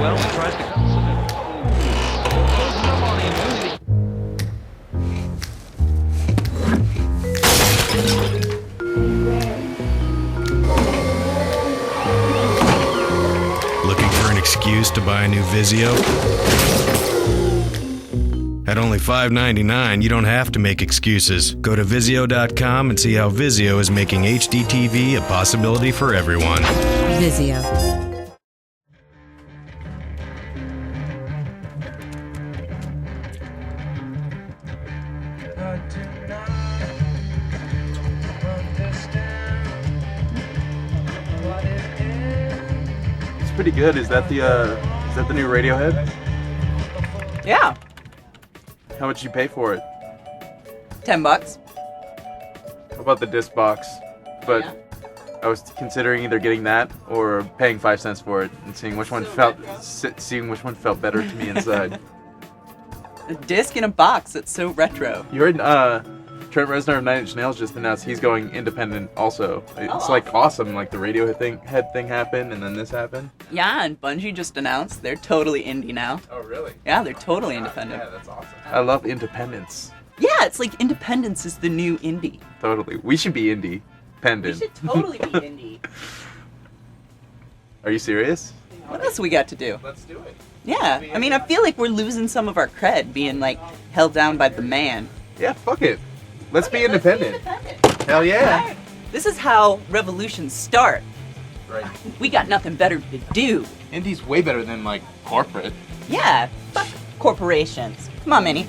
well and tries to consummate. Looking for an excuse to buy a new Vizio? At only $5.99, you don't have to make excuses. Go to Vizio.com and see how Vizio is making HD TV a possibility for everyone. Vizio. It's pretty good. Is that the new Radiohead? Yeah, How much did you pay for it? $10. How about the disc box? But Yeah. I was considering either getting that or paying 5 cents for it and seeing which one felt better to me inside. A disc in a box. That's so retro. You heard Trent Reznor of Nine Inch Nails just announced he's going independent also. It's like awesome. Like the Radiohead thing happened and then this happened. Yeah, and Bungie just announced they're totally indie now. Oh really? Yeah, they're totally independent. Yeah, that's awesome. I love independence. Yeah, it's like independence is the new indie. Totally. We should be indie. We Pendant. should totally be indie. Are you serious? What else we got to do? Let's do it. Yeah, I mean, I feel like we're losing some of our cred being like held down by the man. Yeah, fuck it. Let's be independent. Hell yeah. Right. This is how revolutions start. Right. We got nothing better to do. Indie's way better than like corporate. Yeah, fuck corporations. Come on, Minnie.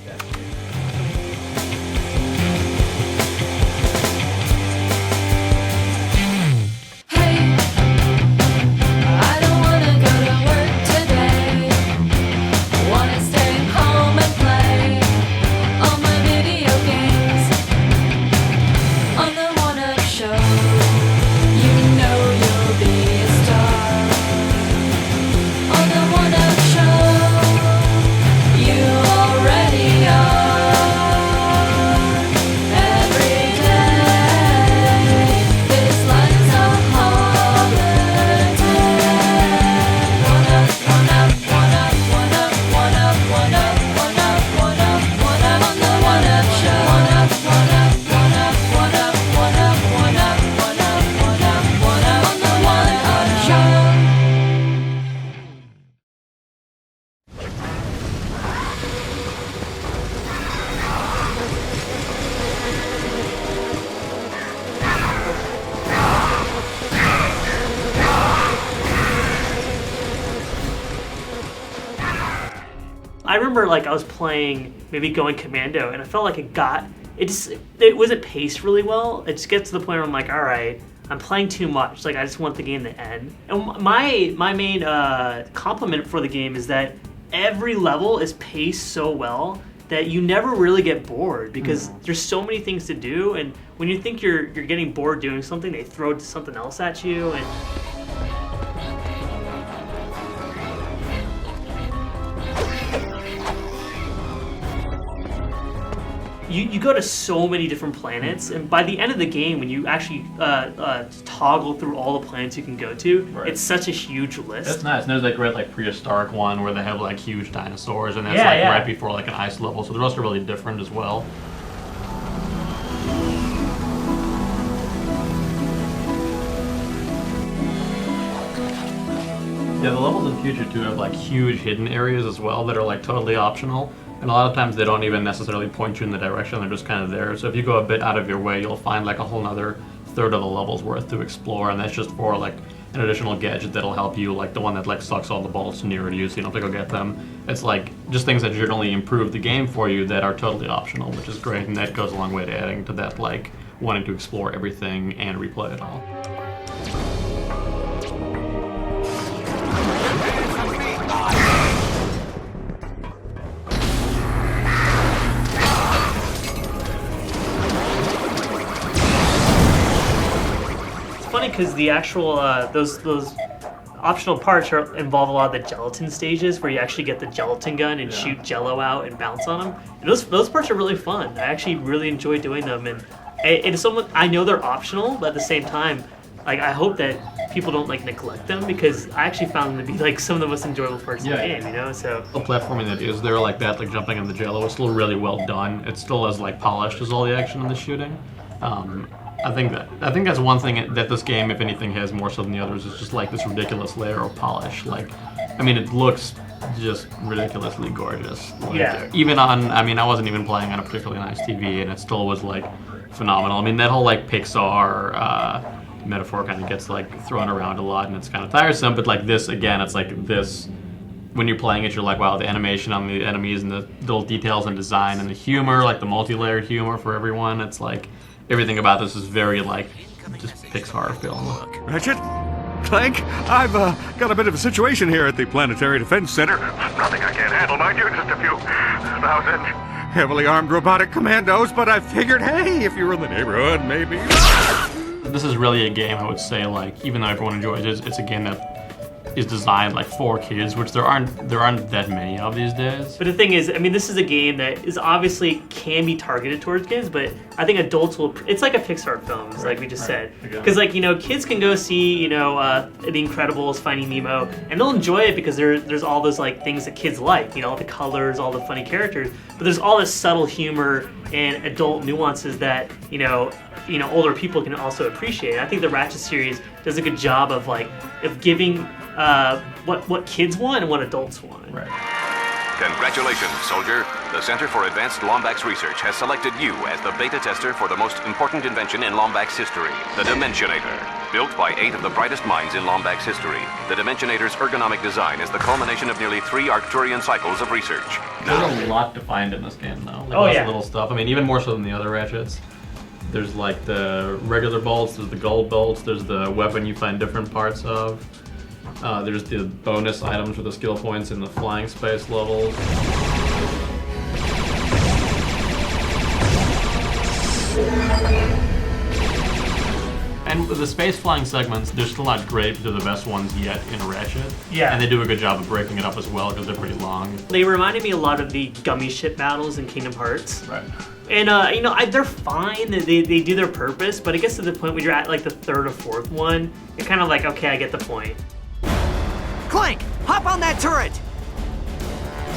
I remember like I was playing maybe going commando and I felt like it wasn't paced really well. It just gets to the point where I'm like, all right, I'm playing too much. Like I just want the game to end. And my main compliment for the game is that every level is paced so well that you never really get bored because there's so many things to do, and when you think you're getting bored doing something, they throw something else at you. And you go to so many different planets, and by the end of the game, when you actually toggle through all the planets you can go to, right. It's such a huge list. That's nice. And there's that great like prehistoric one where they have like huge dinosaurs, and that's right before like an ice level. So they're also really different as well. Yeah, the levels in Future 2 have like huge hidden areas as well that are like totally optional. And a lot of times they don't even necessarily point you in the direction, they're just kind of there. So if you go a bit out of your way, you'll find like a whole nother third of the level's worth to explore, and that's just for like an additional gadget that'll help you, like the one that like sucks all the bullets nearer to you so you don't have to go get them. It's like just things that generally improve the game for you that are totally optional, which is great, and that goes a long way to adding to that like wanting to explore everything and replay it all. Funny because the actual those optional parts involve a lot of the gelatin stages where you actually get the gelatin gun and shoot jello out and bounce on them. And those parts are really fun. I actually really enjoy doing them, and it's something I know they're optional, but at the same time, like I hope that people don't like neglect them, because I actually found them to be like some of the most enjoyable parts of the game, you know. So the platforming that is there like that, like jumping in the jello, is still really well done. It's still as like polished as all the action and the shooting. I think that's one thing that this game, if anything, has more so than the others, is just like this ridiculous layer of polish. Like, I mean, it looks just ridiculously gorgeous. Like, even on, I mean, I wasn't even playing on a particularly nice TV, and it still was like phenomenal. I mean, that whole like Pixar metaphor kind of gets like thrown around a lot, and it's kind of tiresome. But like this, again, it's like this. When you're playing it, you're like, wow, the animation on the enemies and the little details and design and the humor, like the multi-layered humor for everyone. It's like everything about this is very like just Pixar film. Ratchet? Clank? I've got a bit of a situation here at the Planetary Defense Center. Nothing I can't handle, mind you. Just a few thousand heavily armed robotic commandos, but I figured, hey, if you were in the neighborhood, maybe. This is really a game, I would say, like, even though everyone enjoys it, it's a game that is designed like for kids, which there aren't that many of these days. But the thing is, I mean, this is a game that is obviously can be targeted towards kids, but I think adults will. It's like a Pixar film, like we just said, because like, you know, kids can go see, you know, The Incredibles, Finding Nemo, and they'll enjoy it because there's all those like things that kids like, you know, all the colors, all the funny characters, but there's all this subtle humor and adult nuances that you know older people can also appreciate. I think the Ratchet series does a good job of giving what kids want and what adults want. Right. Congratulations, soldier. The Center for Advanced Lombax Research has selected you as the beta tester for the most important invention in Lombax history, the Dimensionator. Built by 8 of the brightest minds in Lombax history, the Dimensionator's ergonomic design is the culmination of nearly 3 Arcturian cycles of research. There's a lot to find in this game, though. Like, lots of little stuff. I mean, even more so than the other Ratchets. There's like the regular bolts, there's the gold bolts, there's the weapon you find different parts of. There's the bonus items for the skill points in the flying space levels. And the space flying segments, they're still not great, but they're the best ones yet in Ratchet. Yeah. And they do a good job of breaking it up as well, because they're pretty long. They reminded me a lot of the gummy ship battles in Kingdom Hearts. Right. And, you know, they're fine, they do their purpose, but it gets to the point when you're at, like, the 3rd or 4th one, you're kind of like, okay, I get the point. Clank, hop on that turret!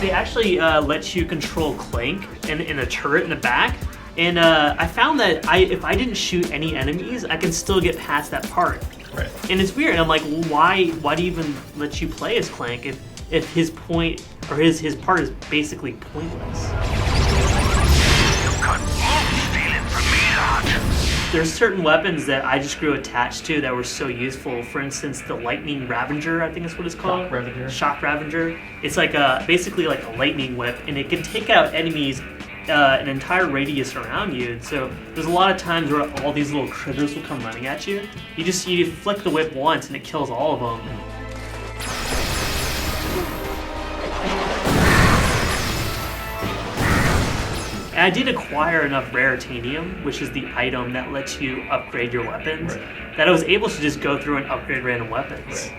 They actually let you control Clank in a turret in the back, and I found that if I didn't shoot any enemies, I can still get past that part. Right. And it's weird, I'm like, well, why do you even let you play as Clank if his point, or his part is basically pointless? There's certain weapons that I just grew attached to that were so useful. For instance, the Lightning Ravager, I think is what it's called. Shock Ravager. It's like basically like a lightning whip, and it can take out enemies an entire radius around you. And so there's a lot of times where all these little critters will come running at you. You flick the whip once and it kills all of them. And I did acquire enough Raritanium, which is the item that lets you upgrade your weapons, that I was able to just go through and upgrade random weapons.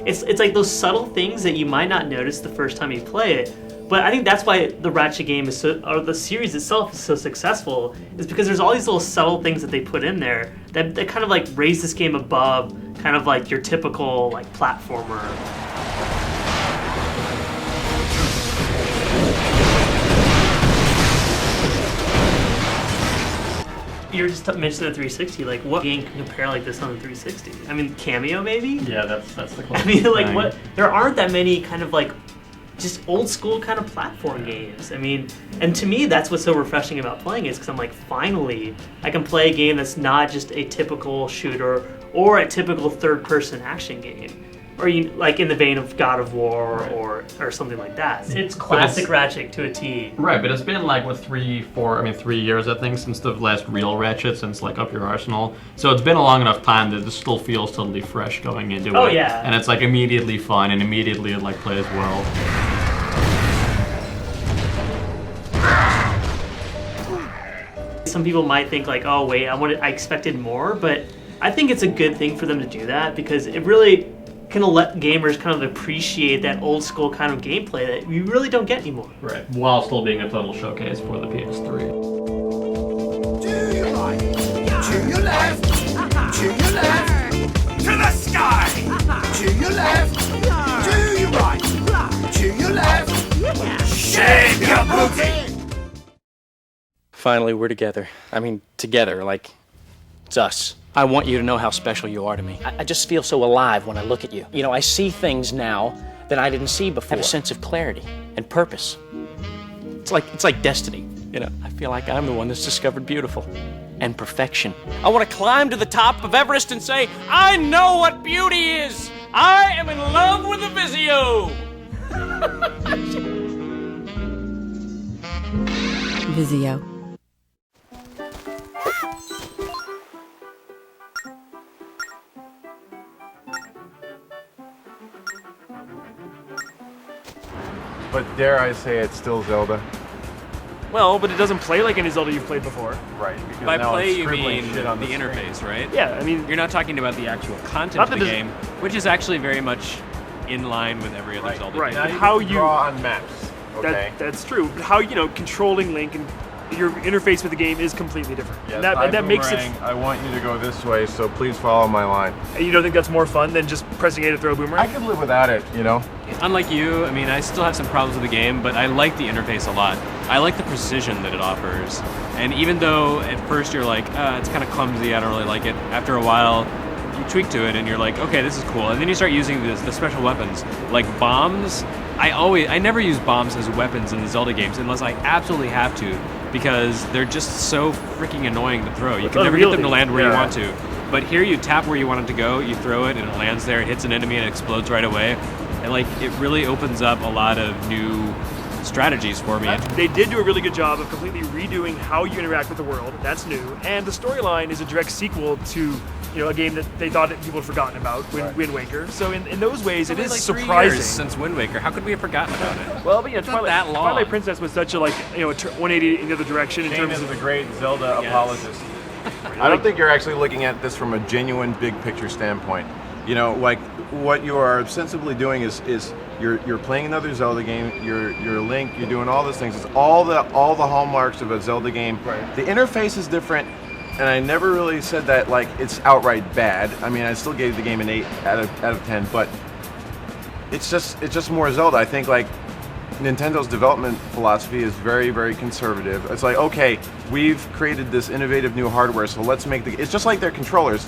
It's like those subtle things that you might not notice the first time you play it, but I think that's why the Ratchet game is or the series itself is so successful, is because there's all these little subtle things that they put in there that kind of like raise this game above kind of like your typical like platformer. You were just mentioning the 360. Like, what game can compare like this on the 360? I mean, Cameo maybe? Yeah, that's the closest. I mean, like, thing. what? There aren't that many kind of like just old school kind of platform games. I mean, and to me, that's what's so refreshing about playing it, is because I'm like, finally, I can play a game that's not just a typical shooter or a typical third-person action game, or like in the vein of God of War or something like that. It's classic Ratchet to a T. Right, but it's been like, what, 3 years, I think, since the last real Ratchet, since like Up Your Arsenal. So it's been a long enough time that this still feels totally fresh going into it. Oh, yeah. And it's like immediately fun and immediately it like plays well. Some people might think like, oh wait, I expected more, but I think it's a good thing for them to do that, because it really kind of let gamers kind of appreciate that old school kind of gameplay that you really don't get anymore. Right, while still being a total showcase for the PS3. To your right, to your left, to your left, to the sky. To your left, to your right, to your left. Shake your booty. Finally, we're together. I mean, together, like, it's us. I want you to know how special you are to me. I just feel so alive when I look at you. You know, I see things now that I didn't see before. I have a sense of clarity and purpose. It's like destiny, you know. I feel like I'm the one that's discovered beautiful and perfection. I want to climb to the top of Everest and say, I know what beauty is. I am in love with the Vizio. Vizio. But dare I say it's still Zelda? Well, but it doesn't play like any Zelda you've played before. Right. By play, you mean the interface, right? Yeah, I mean... You're not talking about the actual content of the game, which is actually very much in line with every other Zelda game. Right, but how you... draw on maps, okay? That's true. But how, you know, controlling Link and your interface with the game is completely different. Yes, and that makes it... I want you to go this way, so please follow my line. And you don't think that's more fun than just pressing A to throw a boomerang? I could live without it, you know? Unlike you, I mean, I still have some problems with the game, but I like the interface a lot. I like the precision that it offers. And even though at first you're like, it's kind of clumsy, I don't really like it, after a while, you tweak to it and you're like, okay, this is cool. And then you start using the special weapons, like bombs. I never use bombs as weapons in the Zelda games unless I absolutely have to, because they're just so freaking annoying to throw. You can never get them to land where you want to. But here you tap where you want it to go, you throw it, and it lands there, it hits an enemy, and it explodes right away. And like, it really opens up a lot of new strategies for me. They did do a really good job of completely redoing how you interact with the world. That's new. And the storyline is a direct sequel to, you know, a game that they thought that people had forgotten about, Wind Waker. So in those ways, it is like surprising. 3 years since Wind Waker. How could we have forgotten about it? Well, but yeah, Twilight, Twilight Princess was such a, like, you know, 180 in the other direction in terms of the great Zelda apologist. I don't think you're actually looking at this from a genuine big picture standpoint. You know, like what you are ostensibly doing is you're playing another Zelda game. You're Link. You're doing all those things. It's all the hallmarks of a Zelda game. Right. The interface is different, and I never really said that like it's outright bad. I mean, I still gave the game an 8 out of 10, but it's just more Zelda. I think like Nintendo's development philosophy is very, very conservative. It's like, okay, we've created this innovative new hardware, so let's make it's just like their controllers.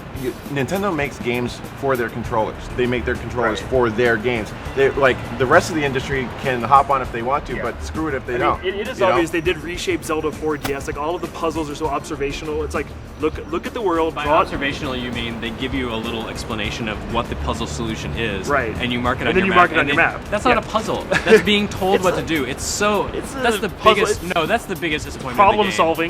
Nintendo makes games for their controllers. They make their controllers for their games. They, like, the rest of the industry can hop on if they want to, but screw it if they don't. It is obvious they did reshape Zelda 4DS. Like, all of the puzzles are so observational. It's like, look at the world. By observational, you mean they give you a little explanation of what the puzzle solution is, right? And you mark it and on then your you map. Mark it on your map. That's not a puzzle. That's being told what to do. That's the biggest. No, that's the biggest disappointment. Problem solving.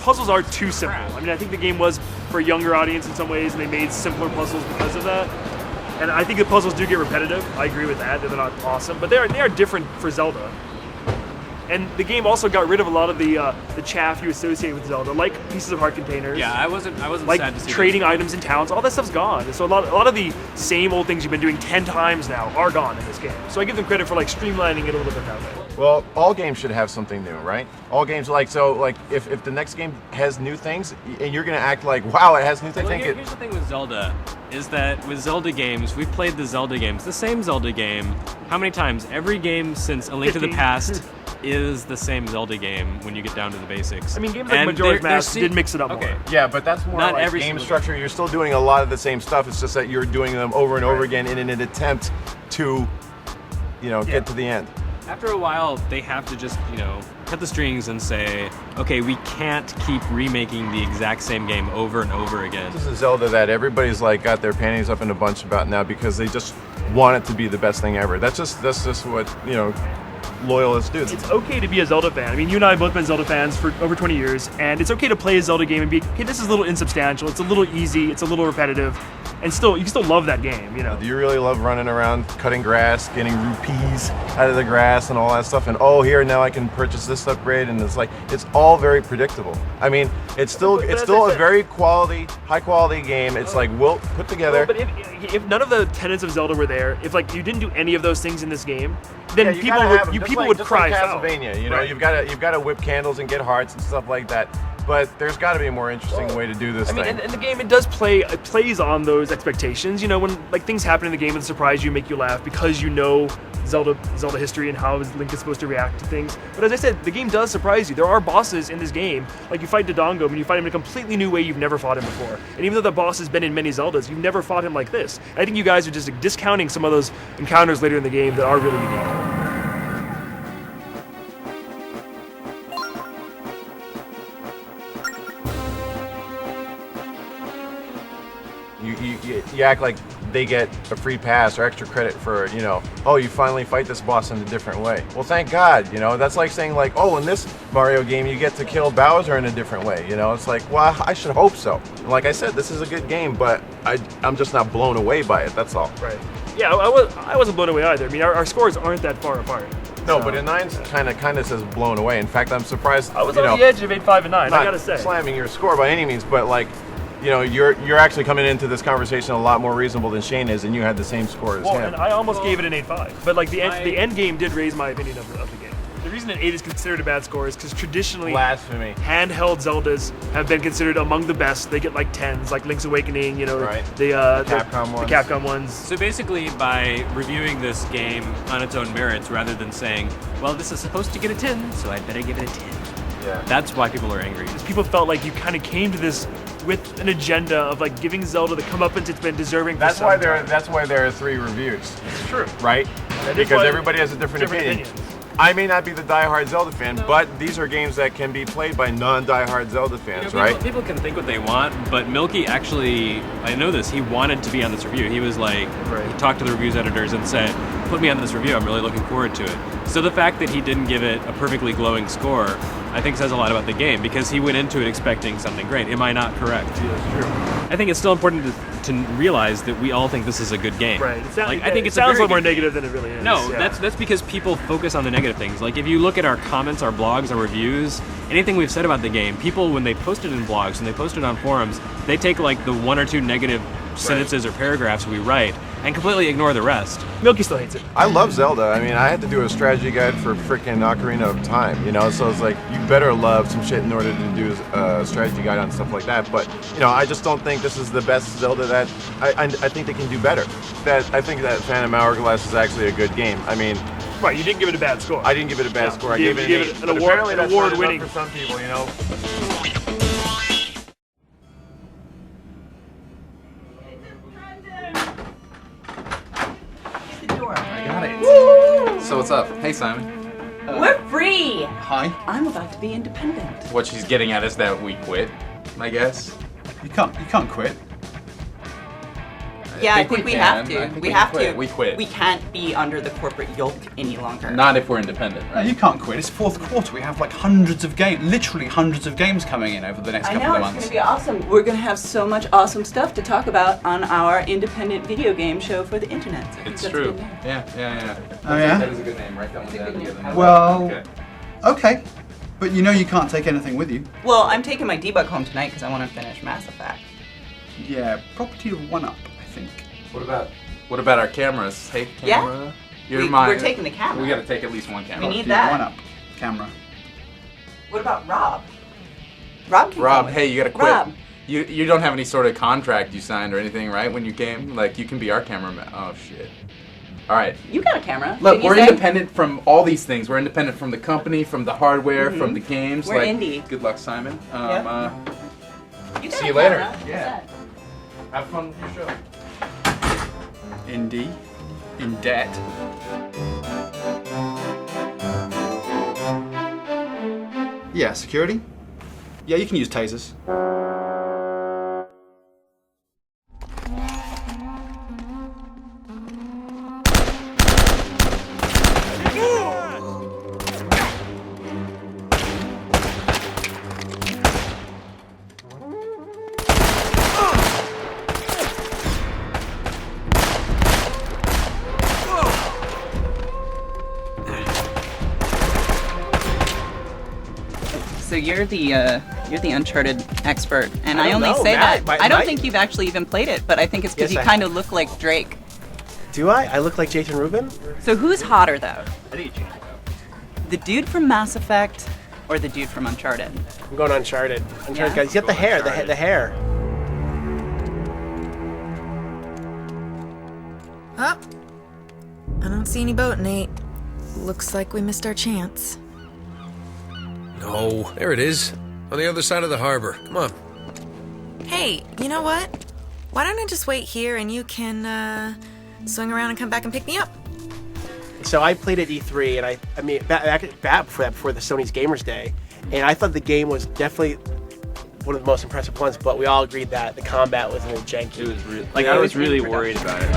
Puzzles are too simple. I mean, I think the game was for a younger audience in some ways, and they made simpler puzzles because of that. And I think the puzzles do get repetitive. I agree with that. They're not awesome, but they are different for Zelda. And the game also got rid of a lot of the chaff you associate with Zelda, like pieces of heart containers. Yeah, I wasn't like sad to see trading items in towns. All that stuff's gone. So a lot of the same old things you've been doing 10 times now are gone in this game. So I give them credit for like streamlining it a little bit that way. Well, all games should have something new, right? All games like if the next game has new things and you're gonna act like, wow, it has new things. Here's the thing with Zelda is that with Zelda games, we've played the Zelda games, the same Zelda game, how many times? Every game since A Link to the Past is the same Zelda game when you get down to the basics. I mean, games like Majora's Mask did mix it up more. Yeah, but that's more not like every game structure. You're still doing a lot of the same stuff. It's just that you're doing them over and over again in an attempt to, get to the end. After a while, they have to just, cut the strings and say, okay, we can't keep remaking the exact same game over and over again. This is Zelda that everybody's like got their panties up in a bunch about now because they just want it to be the best thing ever. That's just what, loyalists do. It's okay to be a Zelda fan. I mean, you and I have both been Zelda fans for over 20 years, and it's okay to play a Zelda game and be, okay, this is a little insubstantial, it's a little easy, it's a little repetitive, and still you can still love that game. You know. Do you really love running around, cutting grass, getting rupees out of the grass and all that stuff? And oh, here now I can purchase this upgrade, and it's like it's all very predictable. I mean, it's still a very high quality game. It's like well put together. Well, but if none of the tenets of Zelda were there, if like you didn't do any of those things in this game, then people would cry foul. Castlevania, you know, you've got to whip candles and get hearts and stuff like that. But there's got to be a more interesting way to do this thing. And the game, it plays on those expectations. You know, when like things happen in the game and surprise you, make you laugh because you know Zelda history and how Link is supposed to react to things. But as I said, the game does surprise you. There are bosses in this game, like you fight Dodongo, and you fight him in a completely new way you've never fought him before. And even though the boss has been in many Zeldas, you've never fought him like this. I think you guys are just discounting some of those encounters later in the game that are really unique. You act like they get a free pass or extra credit for, you know, oh, you finally fight this boss in a different way. Well, thank God, you know, that's like saying like, oh, in this Mario game you get to kill Bowser in a different way, you know. It's like, well, I should hope so. And like I said, this is a good game, but I'm just not blown away by it, that's all. Right. Yeah, I wasn't blown away either. I mean, our scores aren't that far apart. No, but in 9's kind of says blown away. In fact, I'm surprised. I was on the edge of 8, 5, and 9, I gotta say. Not slamming your score by any means, but like, you know, you're actually coming into this conversation a lot more reasonable than Shane is, and you had the same score as him. And I almost gave it an 8.5, but like the end game did raise my opinion of the game. The reason an 8 is considered a bad score is because traditionally, blasphemy. Handheld Zeldas have been considered among the best. They get like 10s, like Link's Awakening, you know, the Capcom ones. So basically, by reviewing this game on its own merits, rather than saying, well, this is supposed to get a 10, so I'd better give it a 10. Yeah. That's why people are angry. Because people felt like you kind of came to this with an agenda of like giving Zelda the comeuppance it's been deserving for That's why there are 3 reviews. It's true. Right? Because everybody has a different opinion. I may not be the die-hard Zelda fan, but these are games that can be played by non-die-hard Zelda fans, right? People can think what they want, but Milky actually, I know this, he wanted to be on this review. He was like, he talked to the reviews editors and said, put me on this review, I'm really looking forward to it. So the fact that he didn't give it a perfectly glowing score, I think says a lot about the game, because he went into it expecting something great. Am I not correct? Yeah, that's true. I think it's still important to realize that we all think this is a good game. Right. I think it sounds a little more negative than it really is. No, that's because people focus on the negative things. Like if you look at our comments, our blogs, our reviews, anything we've said about the game, people when they post it in blogs and they post it on forums, they take like the 1 or 2 negative sentences or paragraphs we write and completely ignore the rest. Milky still hates it. I love Zelda. I mean, I had to do a strategy guide for freaking Ocarina of Time, you know, so it's like, you better love some shit in order to do a strategy guide on stuff like that. But, you know, I just don't think this is the best Zelda that, I think they can do better. I think that Phantom Hourglass is actually a good game. I mean... Right, you didn't give it a bad score. I didn't give it a bad score. I gave it an 8. An award-winning for some people, you know. So what's up? Hey, Simon. We're free! Hi. I'm about to be independent. What she's getting at is that we quit, I guess. You can't quit. Yeah, I think we have to. We have to. We quit. We can't be under the corporate yoke any longer. Not if we're independent, right? No, you can't quit. It's 4th quarter. We have like hundreds of games, literally hundreds of games coming in over the next couple of months. It's going to be awesome. We're going to have so much awesome stuff to talk about on our independent video game show for the internet. So it's true. Yeah. Oh yeah? That is a good name. Write that one down. Well, okay. But you know you can't take anything with you. Well, I'm taking my debug home tonight because I want to finish Mass Effect. Yeah, property of 1UP, I think. What about our cameras? Hey, camera. Yeah. We're taking the camera. We got to take at least one camera. We need that. 1UP camera. What about Rob? Rob, hey, you got to quit. Rob. You don't have any sort of contract you signed or anything, right? When you came, like you can be our cameraman. Oh shit. All right. You got a camera. Look, we're independent from all these things. We're independent from the company, from the hardware, from the games. We're indie. Good luck, Simon. You see you later. Yeah. Have fun with your show. Indie. In debt. Yeah, security? Yeah, you can use tasers. So you're the Uncharted expert, and I don't only know, say Matt, that. I don't think you've actually even played it, but I think it's because Yes, you I kind of look like Drake. Do I? I look like Jason Rubin? So who's hotter though? I think Jason. The dude from Mass Effect or the dude from Uncharted? I'm going Uncharted. Uncharted, Yeah? guys. You got the hair, the hair. Huh? I don't see any boat, Nate. Looks like we missed our chance. No, there it is. On the other side of the harbor. Come on. Hey, you know what? Why don't I just wait here and you can, swing around and come back and pick me up? So I played at E3, and I mean, back before the Sony's Gamers Day, and I thought the game was definitely one of the most impressive ones, but we all agreed that the combat was a little janky. It was really, I was really worried about it.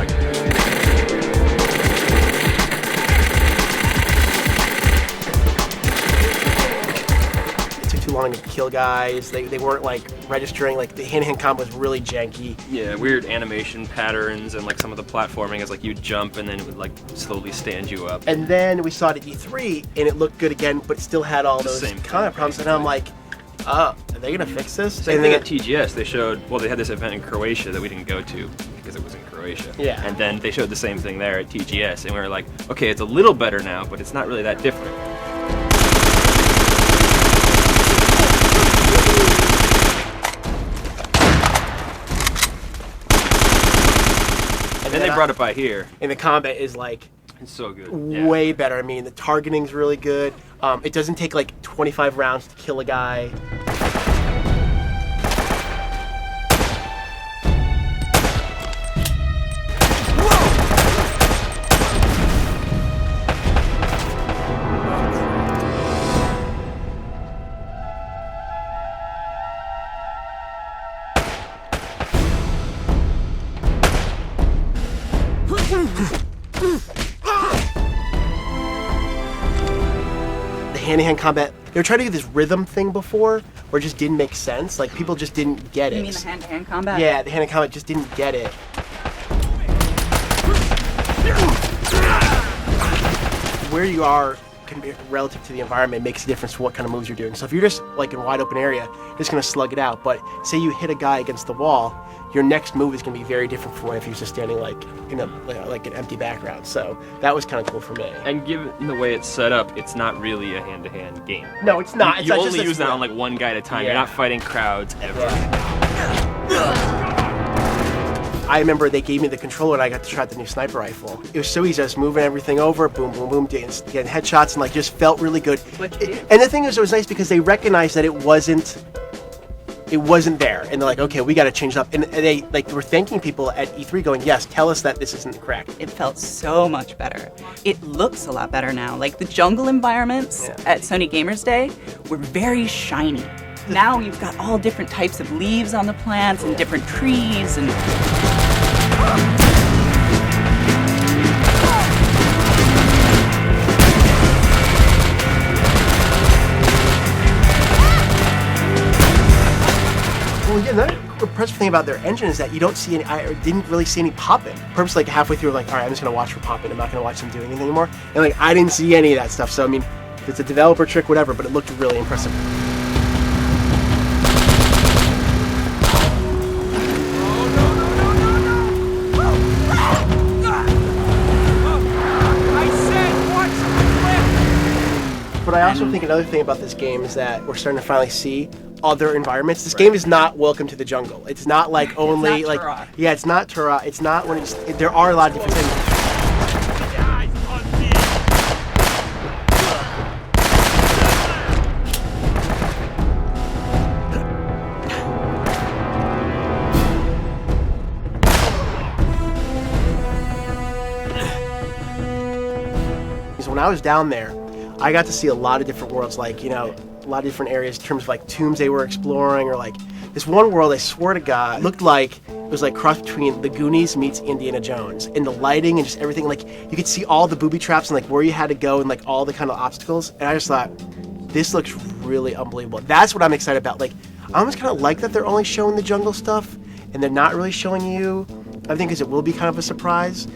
It took too long to kill guys. They weren't like registering. Like the hand-to-hand combat was really janky. Yeah, weird animation patterns and like some of the platforming is like you jump and then it would like slowly stand you up. And then we saw it at E3, and it looked good again, but still had all those Same combat problems. And I'm like, are they gonna fix this? Same And thing then at TGS. They showed, well, they had this event in Croatia that we didn't go to because it was in Croatia. Yeah. And then they showed the same thing there at TGS, and we were like, okay, it's a little better now, but it's not really that different. And then they brought it by here. And the combat is like it's so good. Way better. I mean, the targeting's really good. It doesn't take like 25 rounds to kill a guy. Hand-to-hand combat, they were trying to do this rhythm thing before where it just didn't make sense. Like people just didn't get it. You mean the hand-to-hand combat? Yeah, the hand-to-hand combat just didn't get it. Where you are relative to the environment makes a difference for what kind of moves you're doing. So if you're just like in a wide open area, you're just gonna slug it out. But say you hit a guy against the wall, your next move is gonna be very different from if he was just standing like in a like an empty background. So that was kind of cool for me. And given the way it's set up, it's not really a hand-to-hand game. No, it's not. It's You not only just use that on like one guy at a time. Yeah. You're not fighting crowds ever. I remember they gave me the controller and I got to try the new sniper rifle. It was so easy, just moving everything over, boom, boom, boom, getting headshots, and like just felt really good. And the thing is, it was nice because they recognized that it wasn't there, and they're like, okay, we got to change it up. And they like were thanking people at E3, going, yes, tell us that this isn't correct. It felt so much better. It looks a lot better now. Like the jungle environments at Sony Gamers Day were very shiny. Now you've got all different types of leaves on the plants and different trees and... Well, yeah, another impressive thing about their engine is that you don't see any, I didn't really see any popping. Purposely, like halfway through, like, all right, I'm just gonna watch for popping. I'm not gonna watch them doing anything anymore. And like, I didn't see any of that stuff. So I mean, if it's a developer trick, whatever, but it looked really impressive. But I also think another thing about this game is that we're starting to finally see other environments. This game is not Welcome to the Jungle. It's not like only It's not like Turok. yeah, it's not Turok. It's not when it's there are a lot of different things. So when I was down there, I got to see a lot of different worlds, like, you know, a lot of different areas in terms of like tombs they were exploring, or like this one world, I swear to God, looked like it was like cross between The Goonies meets Indiana Jones. And the lighting and just everything, like you could see all the booby traps and like where you had to go and like all the kind of obstacles. And I just thought, this looks really unbelievable. That's what I'm excited about. Like, I almost kind of like that they're only showing the jungle stuff and they're not really showing you everything, because it will be kind of a surprise.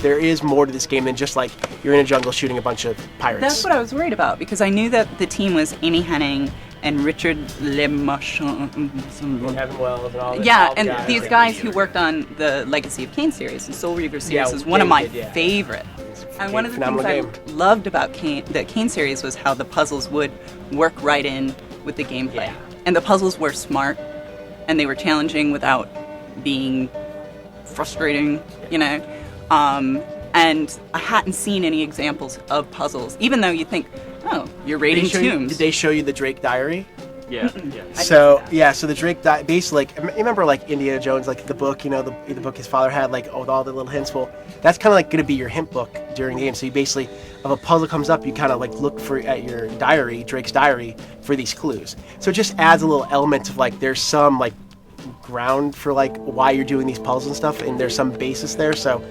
there is more to this game than just like you're in a jungle shooting a bunch of pirates. That's what I was worried about because I knew that the team was Amy Henning and Richard Lemachon. Kevin Wells and all that. Yeah, and these guys who worked on the Legacy of Kain series and Soul Reaver series is one of my favorite. And one of the things I loved about the Kain series was how the puzzles would work right in with the gameplay. Yeah. And the puzzles were smart, and they were challenging without being frustrating, you know. And I hadn't seen any examples of puzzles, even though you think, oh, you're raiding tombs. Did they show you the Drake Diary? Yeah. So so the Drake basically, like, remember like Indiana Jones, like the book, you know, the book his father had, like with all the little hints. Well, that's kind of like going to be your hint book during the game. So you basically, if a puzzle comes up, you kind of like look at your diary, Drake's diary, for these clues. So it just adds a little element of like there's some like ground for like why you're doing these puzzles and stuff, and there's some basis there. So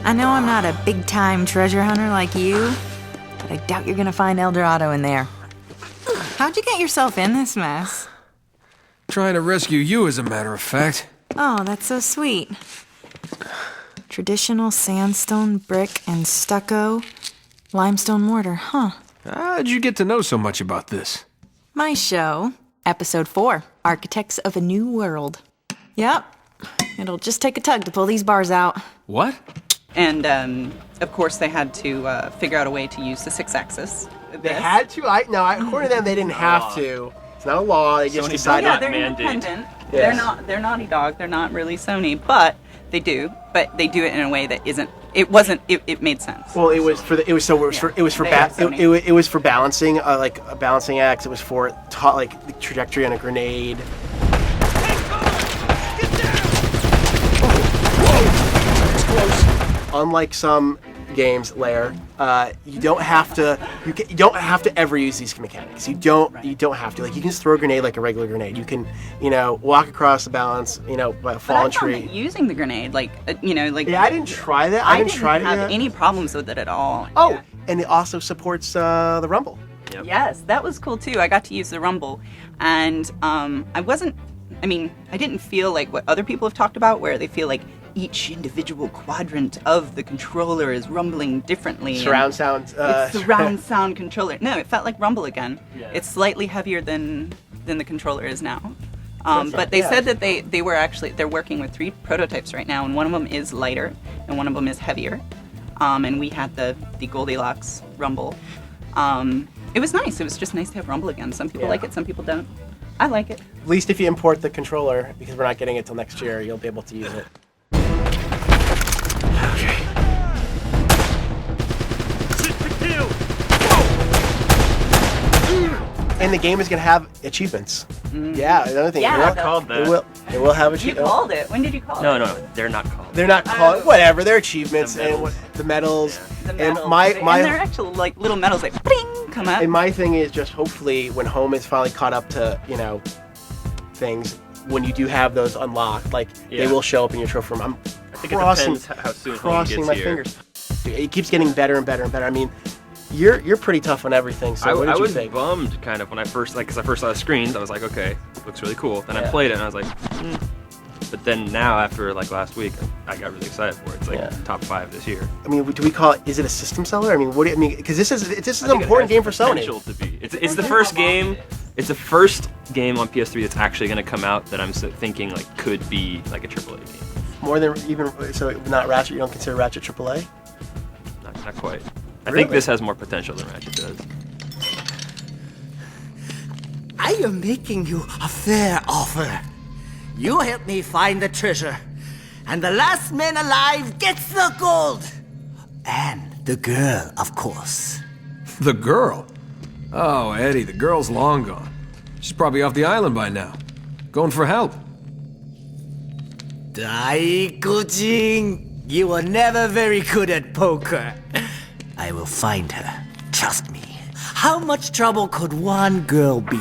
I know I'm not a big-time treasure hunter like you, but I doubt you're gonna find El Dorado in there. How'd you get yourself in this mess? Trying to rescue you, as a matter of fact. Oh, that's so sweet. Traditional sandstone, brick, and stucco, limestone mortar, huh? How'd you get to know so much about this? My show, Episode 4, Architects of a New World. Yep, it'll just take a tug to pull these bars out. What? And, of course, they had to figure out a way to use the 6-axis. They had to? According to them, they didn't have to. It's not a law. They just decided. Yeah, they're independent. Yes. They're Naughty Dog. They're not really Sony, but they do. But they do it in a way that isn't. It wasn't. It made sense. Well, it was for balancing, like a balancing act. It was for like the trajectory on a grenade. Unlike some games, Lair, you don't have to. You don't have to ever use these mechanics. You don't have to. Like, you can just throw a grenade like a regular grenade. You can, walk across the balance, by a fallen tree. Using the grenade, like. Yeah, I didn't try that. I didn't have any problems with it at all. Oh, yeah. And it also supports the rumble. Yep. Yes, that was cool too. I got to use the rumble, and I didn't feel like what other people have talked about, where they feel like each individual quadrant of the controller is rumbling differently. Surround sound. It's surround sound controller. No, it felt like rumble again. Yeah. It's slightly heavier than the controller is now. But they said that they're working with 3 prototypes right now, and one of them is lighter, and one of them is heavier. And we had the Goldilocks rumble. It was nice. It was just nice to have rumble again. Some people like it, some people don't. I like it. At least if you import the controller, because we're not getting it till next year, you'll be able to use it. And the game is going to have achievements. Yeah, another thing. Yeah, it will have achievements. You called it. When did you call it? No, they're not called. They're not called. Whatever. They're achievements and the medals. The medals. And they're actual like little medals, like bling, come up. And my thing is just hopefully when home is finally caught up to things, when you do have those unlocked, they will show up in your trophy room. I think it depends how soon home gets my here. Fingers. It keeps getting better and better and better. I mean, you're pretty tough on everything. So what did you think? I was bummed kind of when I first because I first saw the screens. I was like, okay, looks really cool. Then I played it and I was like, But then now after last week, I got really excited for it. It's like top 5 this year. I mean, do we call it? Is it a system seller? I mean, because this is an important game for Sony. To be. It's the first game. It's the first game on PS3 that's actually going to come out that I'm thinking could be like a AAA game. More than even not Ratchet. You don't consider Ratchet AAA? Not quite. I think this has more potential than Ratchet does. I am making you a fair offer. You help me find the treasure, and the last man alive gets the gold. And the girl, of course. The girl? Oh, Eddie, the girl's long gone. She's probably off the island by now. Going for help. Daikujin, you were never very good at poker. I will find her. Trust me. How much trouble could one girl be?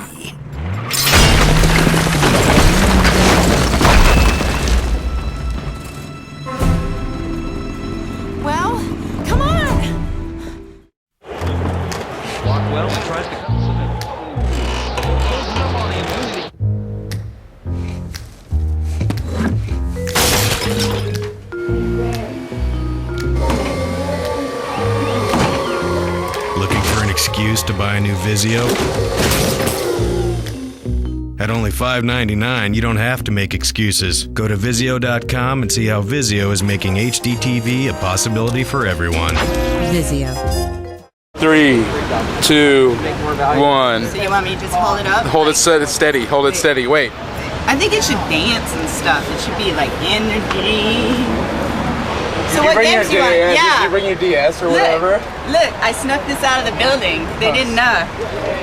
Well, come on! Blockwell tries to come to buy a new Vizio? At only $5.99, you don't have to make excuses. Go to Vizio.com and see how Vizio is making HDTV a possibility for everyone. Vizio. 3, 2, 1. So you want me to just hold it up? Hold it steady. Hold it steady. Wait. I think it should dance and stuff. It should be like energy. So Did what you bring games your you want? DS? Yeah. Did you bring your DS or whatever? Look, I snuck this out of the building. They didn't know.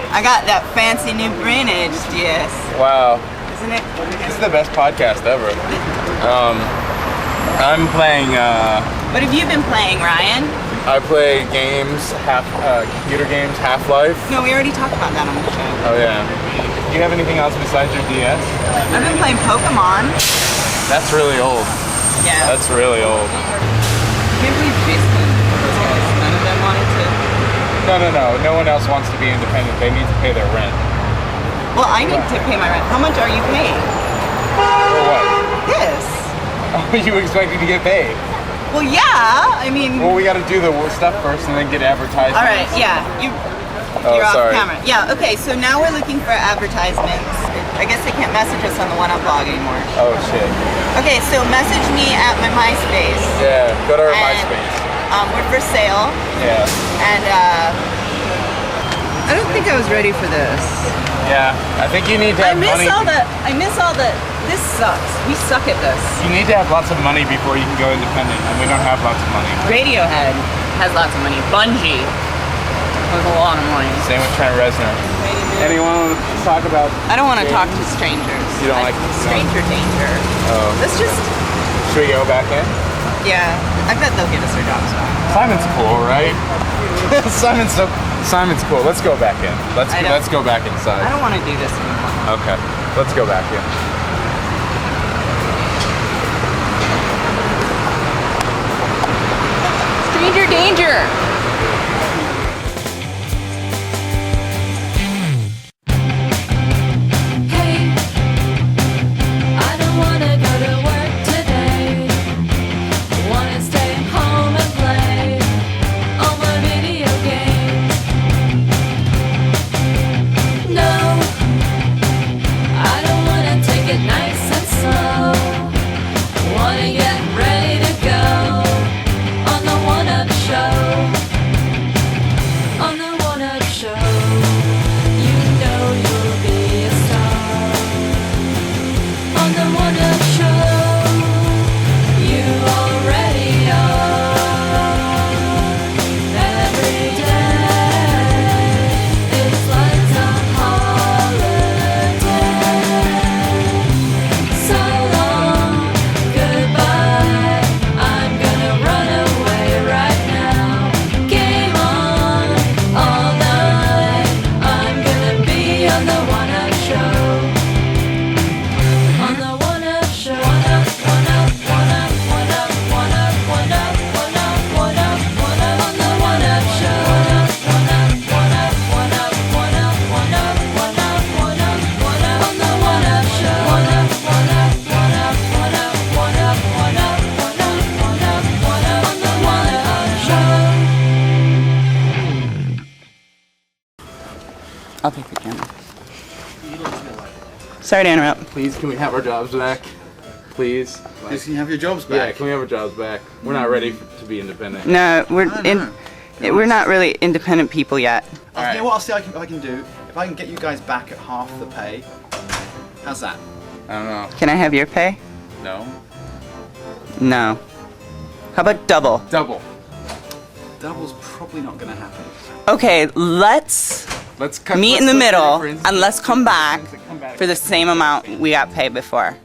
I got that fancy new brain edge DS. Wow. Isn't it? This is the best podcast ever. I'm playing. What have you been playing, Ryan? I play games, computer games, Half-Life. No, we already talked about that on the show. Oh yeah. Do you have anything else besides your DS? I've been playing Pokemon. That's really old. Yeah. That's really old. I can't believe basically none of them wanted to. No. No one else wants to be independent. They need to pay their rent. Well, I need to pay my rent. How much are you paying? For what? This. Oh, you expected to get paid? Well, yeah. I mean. Well, we got to do the stuff first and then get advertised. All right. Yeah. You're off camera. Yeah. Okay. So now we're looking for advertisements. I guess they can't message us on the One Up blog anymore. Oh shit. Okay. So message me at my MySpace. Yeah. Go to our MySpace. We're for sale. Yeah. And I don't think I was ready for this. Yeah. I think you need to have money. I miss all the. This sucks. We suck at this. You need to have lots of money before you can go independent, and we don't have lots of money. Radiohead has lots of money. Bungie has a lot of money. Same with Trent Reznor. Anyone want to talk about? I don't want to games? talk to strangers. You don't like stranger danger. Oh. Let's just. Should we go back in? Yeah, I bet they'll give us our jobs back. Simon's cool, right? Simon's cool. Let's go back in. Let's go back inside. I don't want to do this anymore. Okay. Let's go back in. Stranger danger. I'll take the camera. Sorry to interrupt. Please, can we have our jobs back? Please. Please, can you have your jobs back? Yeah, can we have our jobs back? We're not ready to be independent. No, we're not really independent people yet. All right. You know what I'll see if I can do? If I can get you guys back at half the pay, how's that? I don't know. Can I have your pay? No. No. How about double? Double. Double's probably not going to happen. Okay, let's meet in the middle and let's come back for the same amount we got paid before.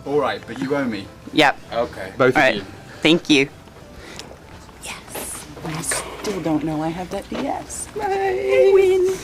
All right, but you owe me. Yep. Okay. Both All of right. you. Thank you. Yes. I still don't know I have that DS. I win.